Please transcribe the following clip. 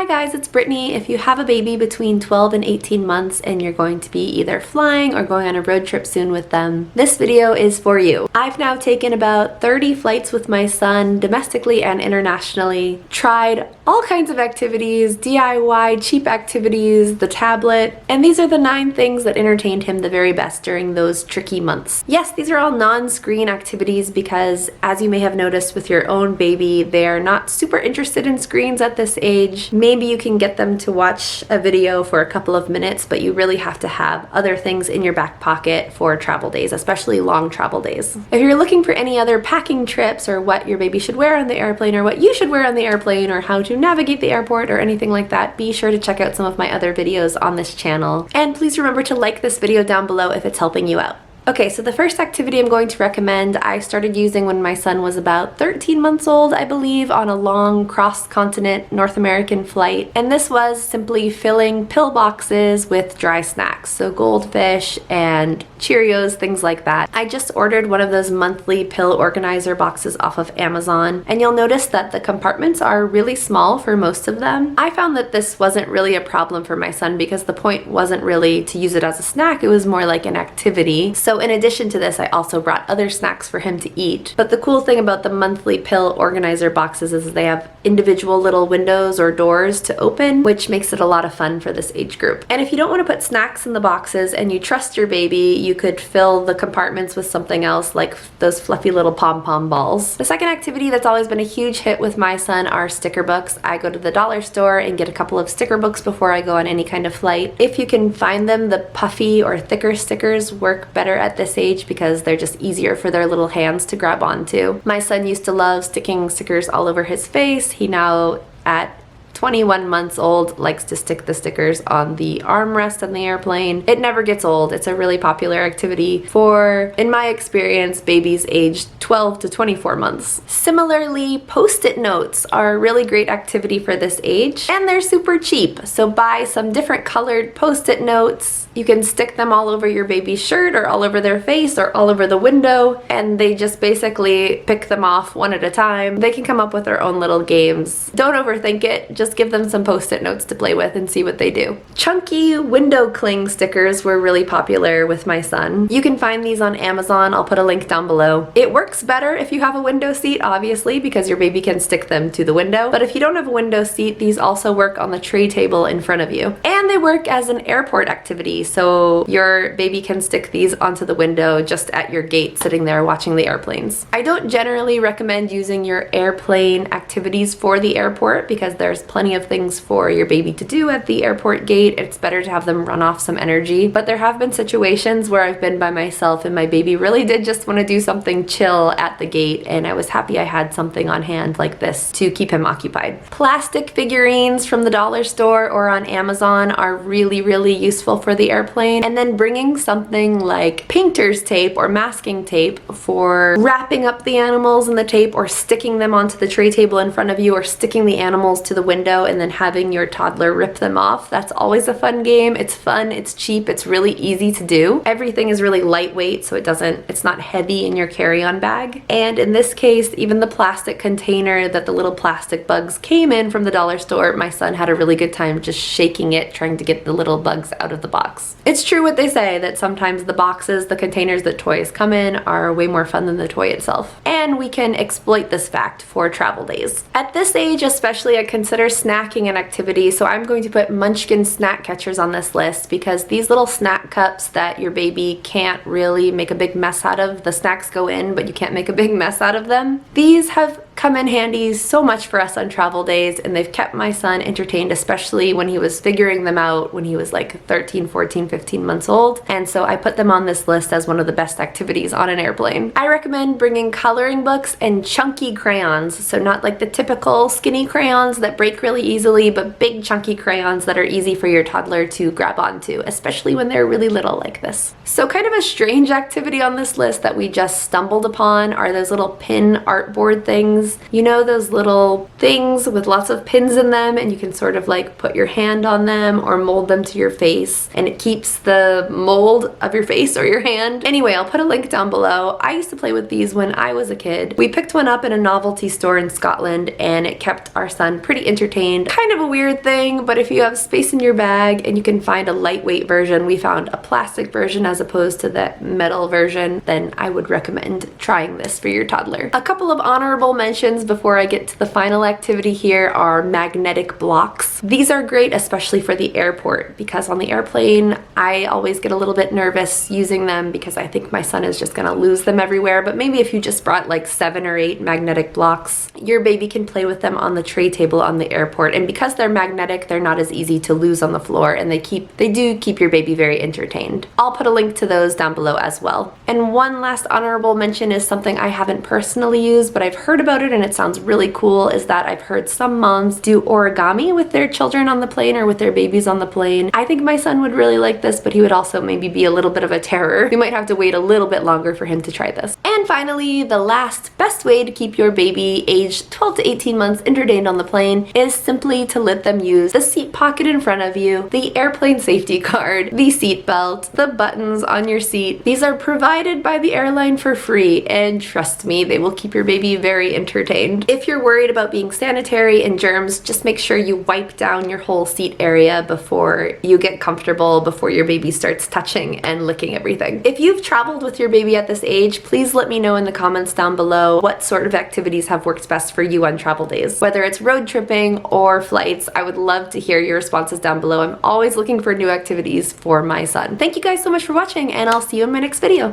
Hi guys, it's Brittany. If you have a baby between 12 and 18 months and you're going to be either flying or going on a road trip soon with them, this video is for you. I've now taken about 30 flights with my son domestically and internationally, tried all kinds of activities, DIY, cheap activities, the tablet, and these are the 9 things that entertained him the very best during those tricky months. Yes, these are all non-screen activities because, as you may have noticed with your own baby, they're not super interested in screens at this age. Maybe you can get them to watch a video for a couple of minutes, but you really have to have other things in your back pocket for travel days, especially long travel days. If you're looking for any other packing tips or what your baby should wear on the airplane or what you should wear on the airplane or how to navigate the airport or anything like that, be sure to check out some of my other videos on this channel. And please remember to like this video down below if it's helping you out. Okay, so the first activity I'm going to recommend I started using when my son was about 13 months old, I believe, on a long cross-continent North American flight. And this was simply filling pill boxes with dry snacks, so goldfish and Cheerios, things like that. I just ordered one of those monthly pill organizer boxes off of Amazon, and you'll notice that the compartments are really small for most of them. I found that this wasn't really a problem for my son because the point wasn't really to use it as a snack, it was more like an activity. So in addition to this, I also brought other snacks for him to eat. But the cool thing about the monthly pill organizer boxes is they have individual little windows or doors to open, which makes it a lot of fun for this age group. And if you don't want to put snacks in the boxes and you trust your baby, you could fill the compartments with something else like those fluffy little pom-pom balls. The second activity that's always been a huge hit with my son are sticker books. I go to the dollar store and get a couple of sticker books before I go on any kind of flight. If you can find them, the puffy or thicker stickers work better at this age because they're just easier for their little hands to grab onto. My son used to love sticking stickers all over his face. He now, at 21 months old, likes to stick the stickers on the armrest on the airplane. It never gets old. It's a really popular activity for, in my experience, babies aged 12 to 24 months. Similarly, Postit Notes are a really great activity for this age, and they're super cheap. So buy some different colored Postit Notes. You can stick them all over your baby's shirt or all over their face or all over the window, and they just basically pick them off one at a time. They can come up with their own little games. Don't overthink it. Just give them some Post-it notes to play with and see what they do. Chunky window cling stickers were really popular with my son. You can find these on Amazon. I'll put a link down below. It works better if you have a window seat, obviously, because your baby can stick them to the window. But if you don't have a window seat, these also work on the tray table in front of you. And they work as an airport activity, so your baby can stick these onto the window just at your gate, sitting there watching the airplanes. I don't generally recommend using your airplane activities for the airport because there's plenty of things for your baby to do at the airport gate. It's better to have them run off some energy. But there have been situations where I've been by myself and my baby really did just want to do something chill at the gate, and I was happy I had something on hand like this to keep him occupied. Plastic figurines from the dollar store or on Amazon are really, really useful for the airplane. And then bringing something like painter's tape or masking tape for wrapping up the animals in the tape or sticking them onto the tray table in front of you or sticking the animals to the window and then having your toddler rip them off. That's always a fun game. It's fun, it's cheap, it's really easy to do. Everything is really lightweight, so it's not heavy in your carry-on bag. And in this case, even the plastic container that the little plastic bugs came in from the dollar store, my son had a really good time just shaking it, trying to get the little bugs out of the box. It's true what they say, that sometimes the boxes, the containers that toys come in are way more fun than the toy itself. And we can exploit this fact for travel days. At this age especially, I consider snacking an activity, so I'm going to put Munchkin snack catchers on this list because these little snack cups that your baby can't really make a big mess out of, the snacks go in but you can't make a big mess out of them. These have come in handy so much for us on travel days, and they've kept my son entertained, especially when he was figuring them out when he was like 13, 14, 15 months old. And so I put them on this list as one of the best activities on an airplane. I recommend bringing coloring books and chunky crayons, so not like the typical skinny crayons that break really easily, but big chunky crayons that are easy for your toddler to grab onto, especially when they're really little like this. So kind of a strange activity on this list that we just stumbled upon are those little pin artboard things these. You know those little things with lots of pins in them, and you can sort of like put your hand on them or mold them to your face, and it keeps the mold of your face or your hand. Anyway, I'll put a link down below. I used to play with these when I was a kid. We picked one up in a novelty store in Scotland, and it kept our son pretty entertained. Kind of a weird thing, but if you have space in your bag and you can find a lightweight version, we found a plastic version as opposed to the metal version, then I would recommend trying this for your toddler. A couple of honorable mentions before I get to the final activity here are magnetic blocks. These are great, especially for the airport, because on the airplane I always get a little bit nervous using them because I think my son is just gonna lose them everywhere. But maybe if you just brought like 7 or 8 magnetic blocks, your baby can play with them on the tray table on the airport, and because they're magnetic, they're not as easy to lose on the floor, and they do keep your baby very entertained. I'll put a link to those down below as well. And one last honorable mention is something I haven't personally used, but I've heard about it and it sounds really cool, is that I've heard some moms do origami with their children on the plane or with their babies on the plane. I think my son would really like this, but he would also maybe be a little bit of a terror. We might have to wait a little bit longer for him to try this. And finally, the last best way to keep your baby aged 12 to 18 months entertained on the plane is simply to let them use the seat pocket in front of you, the airplane safety card, the seat belt, the buttons on your seat. These are provided by the airline for free, and trust me, they will keep your baby very entertained. If you're worried about being sanitary and germs, just make sure you wipe down your whole seat area before you get comfortable, before your baby starts touching and licking everything. If you've traveled with your baby at this age, please let me know in the comments down below what sort of activities have worked best for you on travel days. Whether it's road tripping or flights, I would love to hear your responses down below. I'm always looking for new activities for my son. Thank you guys so much for watching, and I'll see you in my next video.